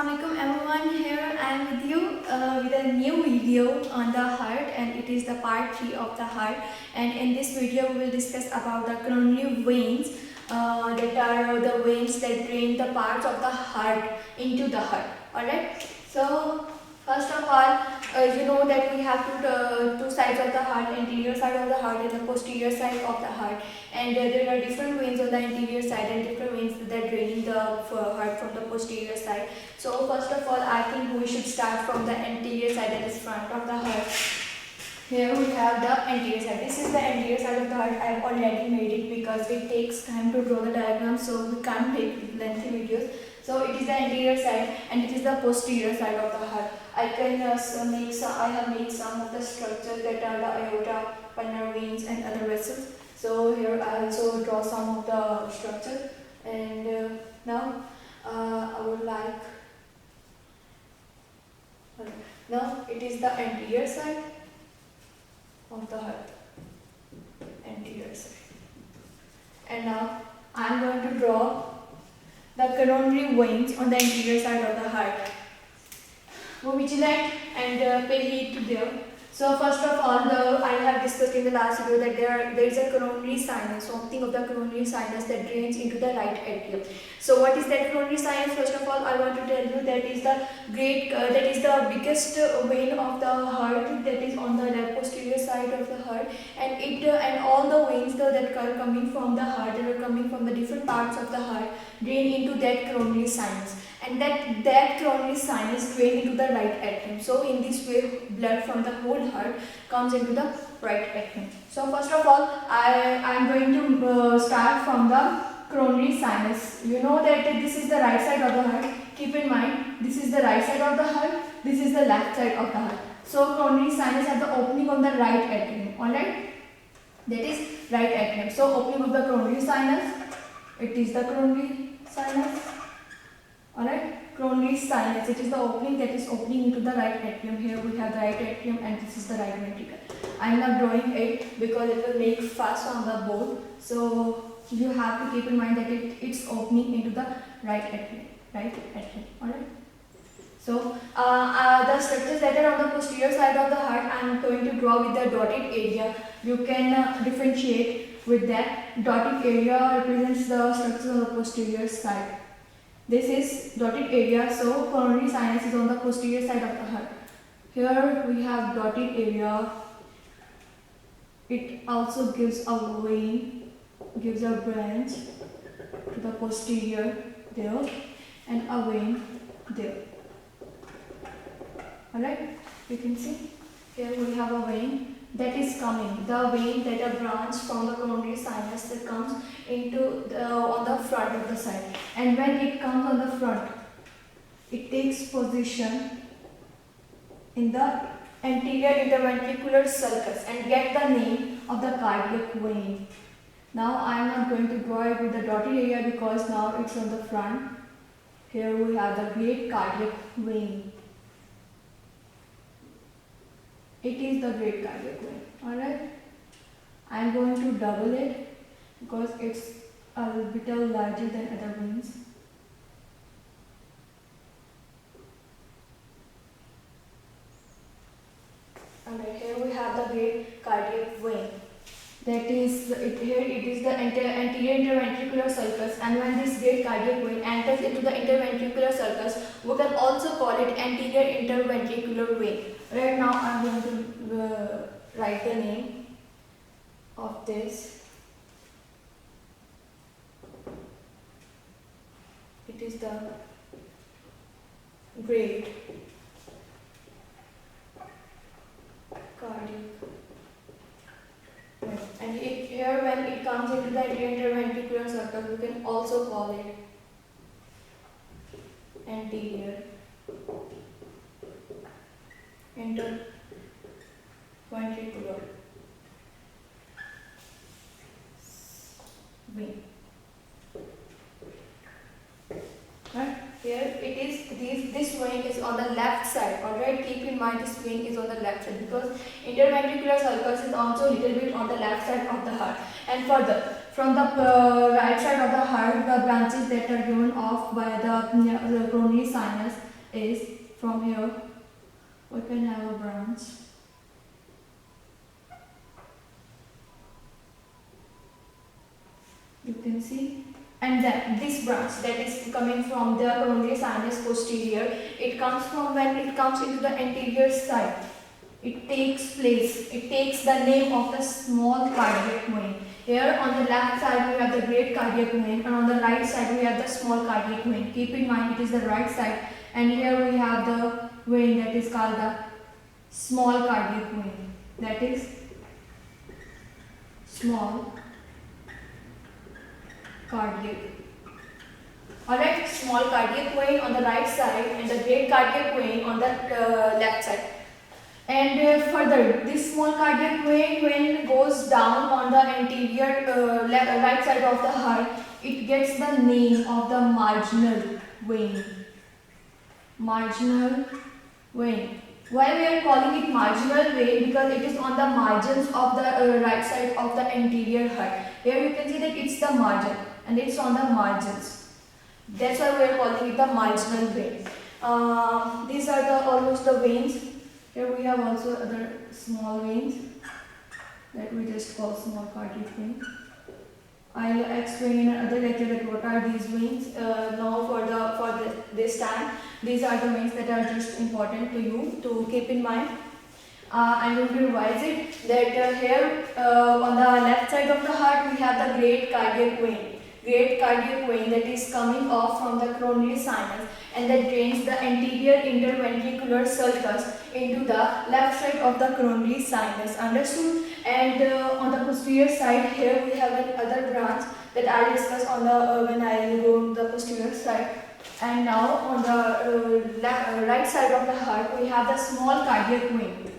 Assalamualaikum everyone, here I am with you with a new video on the heart, and it is the part 3 of the heart. And in this video we will discuss about the coronary veins, that are the veins that drain the parts of the heart into the heart. Alright, so first of all, you know that we have two sides of the heart, anterior side of the heart and the posterior side of the heart, and there are different veins on the anterior side and different veins that are draining the heart from the posterior side. So first of all, I think we should start from the anterior side, that is front of the heart. Here we have the anterior side. This is the anterior side of the heart. I have already made it because it takes time to draw the diagram, so we can't make lengthy videos. So it is the anterior side and it is the posterior side of the heart. I have made some of the structures that are the aorta, pulmonary veins and other vessels. So here I also draw some of the structures, and now I would like, now it is the anterior side of the heart, anterior side, and now I am going to draw the coronary veins on the anterior side of the heart. Be vigilant and pay heed to them. So first of all, I have discussed in the last video that there is a coronary sinus, something of the coronary sinus that drains into the right atrium. So what is that coronary sinus? First of all, I want to tell you that is the biggest vein of the heart, that is on the left posterior side of the heart, and all the veins that are coming from the heart, that are coming from the different parts of the heart, drain into that coronary sinus, and that coronary sinus drain into the right atrium. So in this way, blood from the whole heart comes into the right atrium. So first of all, I am going to start from the coronary sinus. You know that this is the right side of the heart. Keep in mind, this is the right side of the heart, this is the left side of the heart. So coronary sinus have the opening on the right atrium. Alright, that is right atrium. So opening of the coronary sinus, it is the coronary sinus. Alright, coronary sinus, it is the opening that is opening into the right atrium. Here we have the right atrium and this is the right ventricle. I am not drawing it because it will make fuss on the board. So you have to keep in mind that it's opening into the right atrium. Alright. So the structures that are on the posterior side of the heart, I am going to draw with the dotted area. You can differentiate with that. Dotted area represents the structures on the posterior side. This is dotted area, so coronary sinus is on the posterior side of the heart. Here we have dotted area. It also gives a vein, gives a branch to the posterior there, and a vein there. Alright, you can see here we have a vein that is coming, the vein that a branch from the coronary sinus that comes into on the front of the side, and when it comes on the front, it takes position in the anterior interventricular sulcus and get the name of the cardiac vein. Now I am not going to draw it with the dotted area because now it's on the front. Here we have the great cardiac vein. It is the great cardiac vein. Alright, I am going to double it because it's a bit larger than other veins. Alright, here we have the great cardiac vein. That is, here it is the anterior interventricular sulcus, and when this great cardiac vein enters into the interventricular sulcus, we can also call it anterior interventricular vein. Right now I am going to write the name of this. It is the great cardiac vein. And here when it comes into the interventricular sulcus, we can also call it anterior interventricular vein. Right? Here it is, this vein is on the left side. Alright, keep in mind this vein is on the left side because interventricular sulcus is also a little bit on the left side of the heart. And further, from the right side of the heart, the branches that are given off by the coronary sinus is from here we can have a branch. You can see, and then this branch that is coming from the coronary sinus posterior, it comes from when it comes into the anterior side. It takes the name of the small cardiac vein. Here on the left side we have the great cardiac vein, and on the right side we have the small cardiac vein. Keep in mind it is the right side, and here we have the vein that is called the small cardiac vein. That is small cardiac. Alright, small cardiac vein on the right side and the great cardiac vein on the left side. And further, this small cardiac vein, when it goes down on the anterior right side of the heart, it gets the name of the marginal vein. Marginal vein. Why we are calling it marginal vein? Because it is on the margins of the right side of the anterior heart. Here you can see that it's the margin and it's on the margins. That's why we are calling it the marginal vein. These are the almost the veins. Here we have also other small veins that we just call small cardiac vein. I'll explain in another lecture that what are these veins. Now for this time, these are the veins that are just important to you to keep in mind. I'm going to revise it that here on the left side of the heart we have the great cardiac vein. Great cardiac vein that is coming off from the coronary sinus and that drains the anterior interventricular sulcus into the left side of the coronary sinus. Understood? And on the posterior side, here we have another branch that I will discuss on the when I will go to the posterior side. And now on the right side of the heart, we have the small cardiac vein.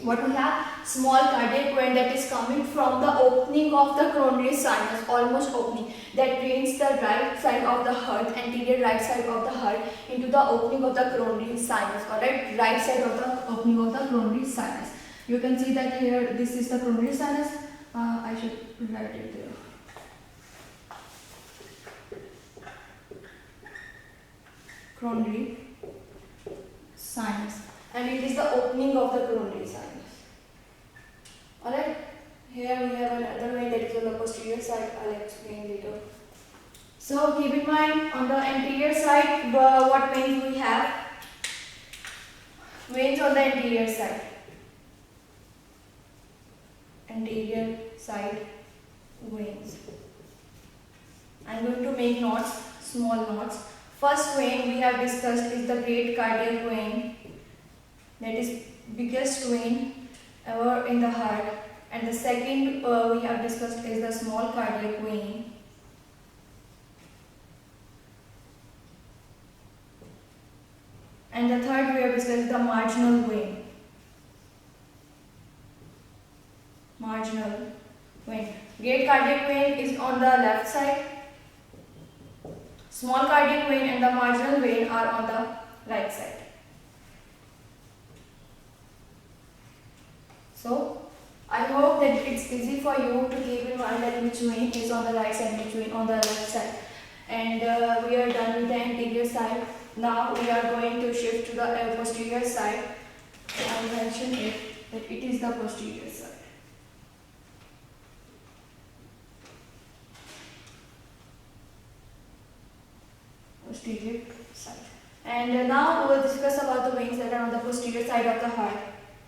What we have? Small cardiac vein that is coming from the opening of the coronary sinus, almost opening, that drains the right side of the heart, anterior right side of the heart into the opening of the coronary sinus. Alright, right side of the opening of the coronary sinus. You can see that here this is the coronary sinus. I should write it there. Coronary sinus, and it is the opening of the coronary sinus. Alright, here we have another vein that is on the posterior side. I'll explain later. So keep in mind on the anterior side what veins we have. Veins on the anterior side. Anterior side veins. I'm going to make knots, small knots. First vein we have discussed is the great cardiac vein, that is biggest vein ever in the heart, and the second we have discussed is the small cardiac vein, and the third we have discussed the marginal vein. Marginal vein. Great cardiac vein is on the left side. Small cardiac vein and the marginal vein are on the right side. So, I hope that it's easy for you to keep in mind that which vein is on the right side, which vein on the left side. And we are done with the anterior side. Now we are going to shift to the posterior side. So I will mention it that it is the posterior side. Posterior side. And now we will discuss about the veins that are on the posterior side of the heart.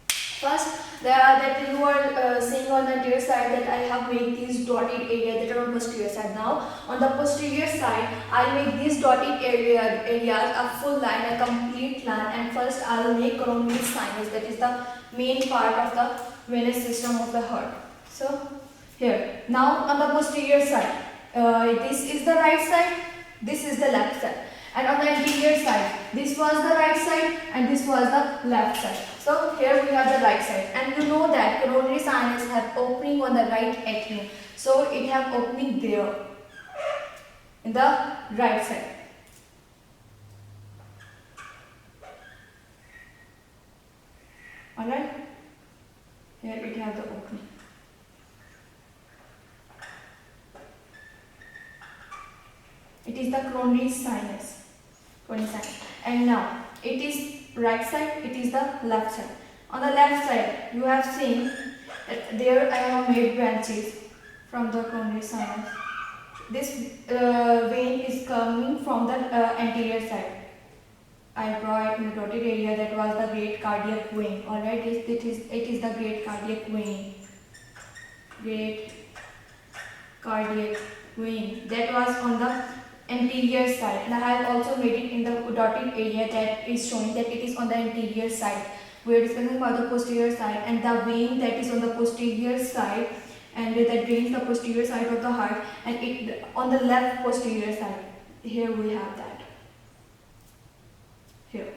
First, that you are seeing on the anterior side that I have made these dotted areas that are on posterior side. Now, on the posterior side, I will make these dotted areas a full line, a complete line, and first I will make coronary sinus, that is the main part of the venous system of the heart. So, here, now on the posterior side, this is the right side, this is the left side. And on the anterior side, this was the right side and this was the left side. So here we have the right side, and you know that coronary sinus have opening on the right atrium. So it have opening there in the right side. Alright, here it have the opening. It is the coronary sinus. And now it is right side, it is the left side. On the left side, you have seen that there I have made branches from the coronary sinus. This vein is coming from the anterior side. I draw it in the dotted area, that was the great cardiac vein. Alright, it is the great cardiac vein. Great cardiac vein. That was on the anterior side, and I have also made it in the dotted area that is showing that it is on the anterior side. We are discussing about the posterior side, and the vein that is on the posterior side and that drains the posterior side of the heart, and it on the left posterior side. Here we have that. Here.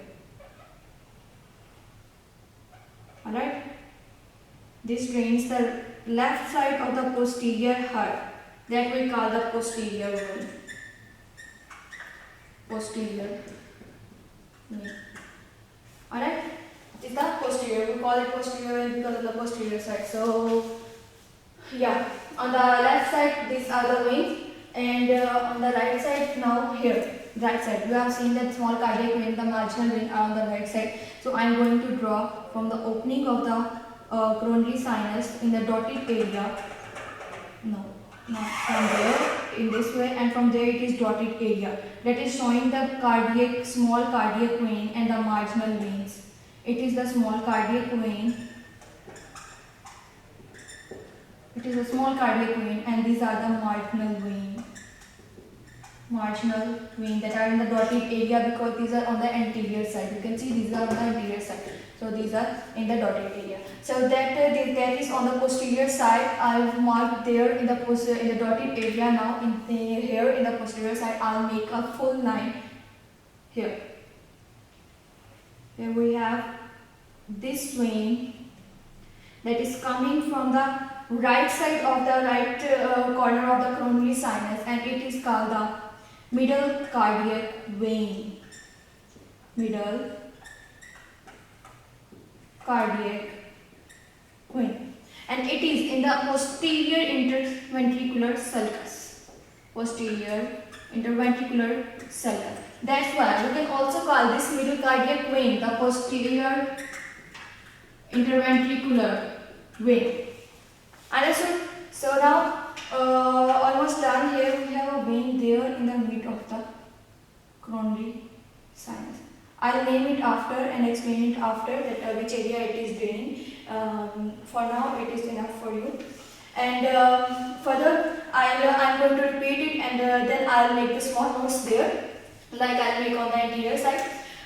Alright. This drains the left side of the posterior heart, that we call the posterior vein. Posterior vein. Alright. Is the posterior. We call it posterior vein because of the posterior side. So yeah, on the left side these are the veins, and on the right side, now here, right side, you have seen that small cardiac vein, the marginal vein are on the right side. So I am going to draw from the opening of the coronary sinus in the dotted area. No, not from there, in this way, and from there it is dotted area. That is showing the cardiac, small cardiac vein and the marginal veins. It is the small cardiac vein. It is a small cardiac vein, and these are the marginal vein. Marginal vein that are in the dotted area because these are on the anterior side. You can see these are on the anterior side. So these are in the dotted area. So that is on the posterior side. I've marked there in the dotted area. Now here in the posterior side, I'll make a full line here. Here we have this vein that is coming from the right side of the right corner of the coronary sinus, and it is called the middle cardiac vein. Middle cardiac vein, and it is in the posterior interventricular sulcus. Posterior interventricular sulcus. That's why we can also call this middle cardiac vein the posterior interventricular vein. Understood? So now almost done. Here we have a vein there in the mid of the coronary sinus. I'll name it after and explain it after that which area it is draining. For now it is enough for you. And further I'm going to repeat it, and then I'll make the small notes there, like I'll make on the anterior side.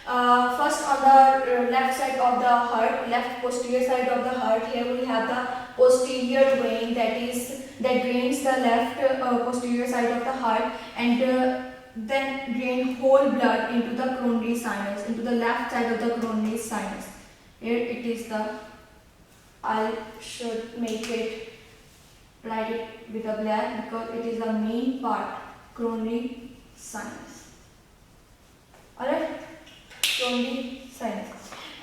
First on the left side of the heart, left posterior side of the heart, here we have the posterior vein that drains the left posterior side of the heart, and then drain whole blood into the coronary sinus, into the left side of the coronary sinus. Here it is I should make it, write it with a black because it is the main part, coronary sinus. Alright, coronary sinus.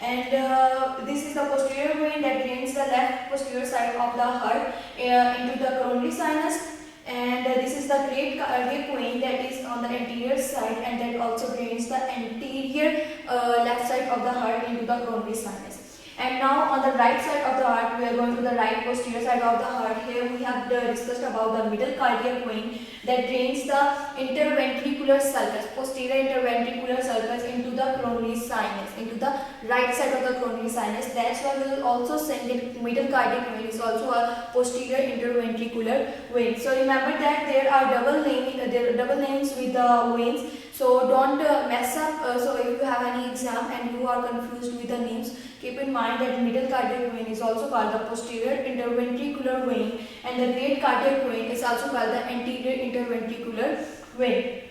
And this is the posterior vein that drains the left posterior side of the heart into the coronary sinus. And this is the great cardiac vein that is on the anterior side, and that also drains the anterior left side of the heart into the coronary sinus. And now on the right side of the heart, we are going to the right posterior side of the heart. Here we have discussed about the middle cardiac vein that drains the interventricular sulcus, posterior interventricular sulcus into the coronary sinus, into the right side of the coronary sinus. That's why we will also say that middle cardiac vein is also a posterior interventricular vein. So remember that there are double names with the veins. So don't mess up. So if you have any exam and you are confused with the names, keep in mind that middle cardiac vein is also called the posterior interventricular vein, and the great cardiac vein is also called the anterior interventricular vein.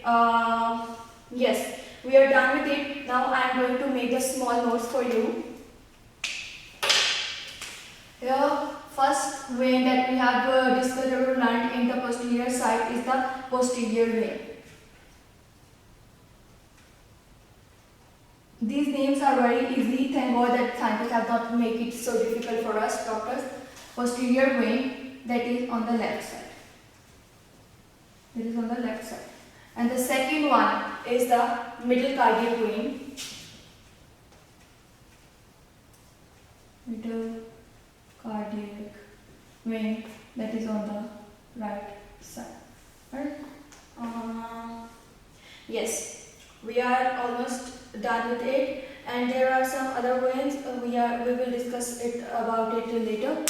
Yes, we are done with it. Now I am going to make the small notes for you. Here, first vein that we have discussed or learned in the posterior side is the posterior vein. These names are very easy. Thank God that scientists have not made it so difficult for us doctors. Posterior vein, that is on the left side. It is on the left side. And the second one is the middle cardiac vein. vein that is on the right side. Right? Yes, we are almost done with it, and there are some other veins. We will discuss it about it later.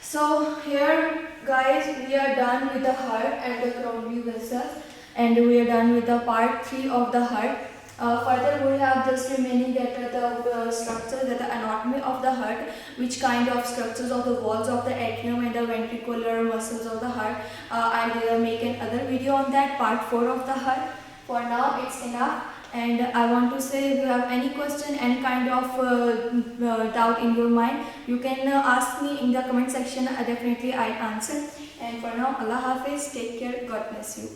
So here, guys, we are done with the heart and the coronary vessels, and we are done with the part 3 of the heart. Further, we have just remaining that the structure, that the anatomy of the heart, which kind of structures of the walls of the atrium and the ventricular muscles of the heart. I will make another video on that, part 4 of the heart. For now, it's enough. And I want to say, if you have any question, any kind of doubt in your mind, you can ask me in the comment section. Definitely I'll answer. And for now, Allah Hafiz, take care, God bless you.